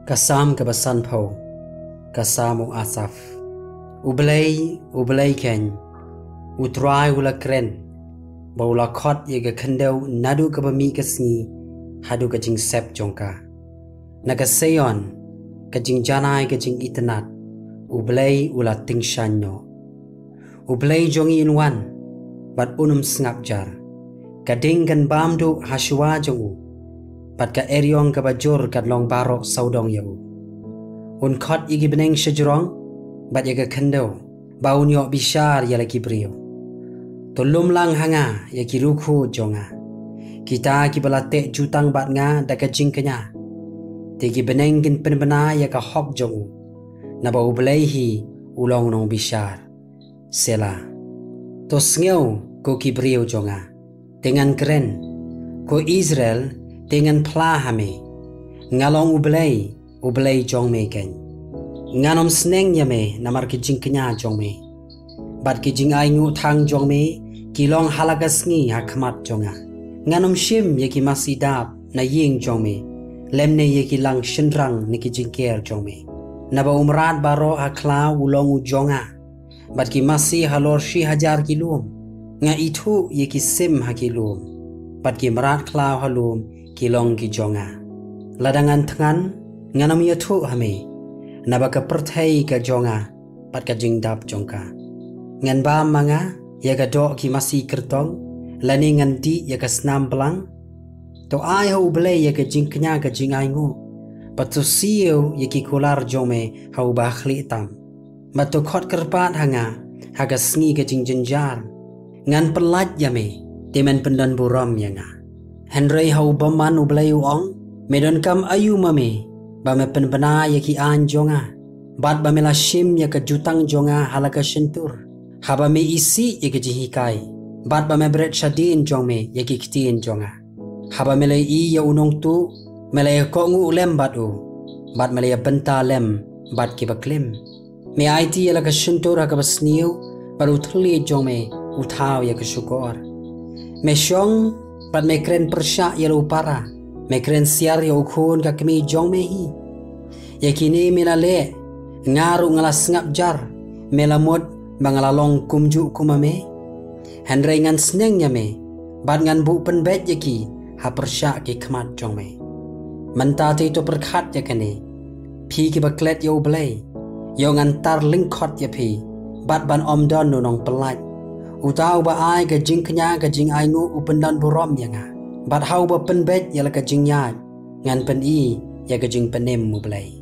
Kasam kebasan pau, kasamu asaf. Ublay ken, utrai ula kren, baula kot ye ke kendau nadu ke bami kesni, hadu ke jing sep jongka. Naga seyon, ke jing janai ke jing itenat, ublay ula ting shanyo. Ublay jongi inwan, bat unum sengap jar, kading kan bamdu haswa jongu. Pat ka eriong ka bajur kat long barok saudong yau. Un kot igi beneng sejurong, bat yaga kendau, bau nyok bishar ya lagi brio. Tolum lang hanga ya ki ruku jonga. Kita ki balatek jutang bat nga da ka jing kenya. Tigi beneng gin penbena ya ka hok jongu. Na bau belaihi ulong nong bishar. Sela. To sngeu ko ki brio jonga. Dengan keren, ko Israel dengan plahame ngalong ublay jong me ken nganom sneng ya me namar ki jing kenya jong me bat ki jing ai ngu thang jong me kilong halagas ngi hakmat jonga nganom shim ye ki masidap na ying jong me lemne ye ki lang shinrang ni ki jing ker jong me naba umrat baro akla ulong u jonga bat ki masi halor shi hajar kilum nga itu ye ki sim hakilum bat ki marat klau halum kilong ki jonga ladangan tengan nganam yatu hame nabaka perthai ka jonga pat ka jingdap jongka ngan ba manga ya ka do ki masi kertong lani ngan di ya ka snam pelang to ai ho ble ya ka jing knya ka jing ai ngu patu siu ya ki kular jome hau ba khli tam matu khot kerpat hanga haga sngi ka jing jenjar ngan pelat ya me temen pendan buram ya nga Henry hau baman ublay uong, medon kam ayu mame, bame penbena ya ki an jonga, bat bame la shim ya ka jutang jonga halaka shentur, haba me isi ya ka jihikai, bat bame bret shadin jongme ya ki kitin jonga, haba me i ya unong tu, mele ya ko ngu ulem bat u, bat mele ya benta lem, bat ki baklim, me aiti ya la ka shentur ha ka basniu, baru thli jongme uthaw ya ka syukor, me shong pat me kren persyak ya upara me kren siar ya ukhun ka kemi jong mehi ya kini milale ngaru ngalas ngap jar melamut bangalalong kumju kumame henry ngan sneng ya me bat ngan bu penbet ya ki ha persyak ki khmat jong me manta te to perkhat ya kane phi ki baklet ya ublay yo ngan tar lingkhot ya phi bat ban omdon no nong pelat utau ba ai ka jing kenya ka jing ai ngu upendan burom ya nga bat hau ba penbet ya la ka jing yat ngan pen i ya ka jing penem mu blai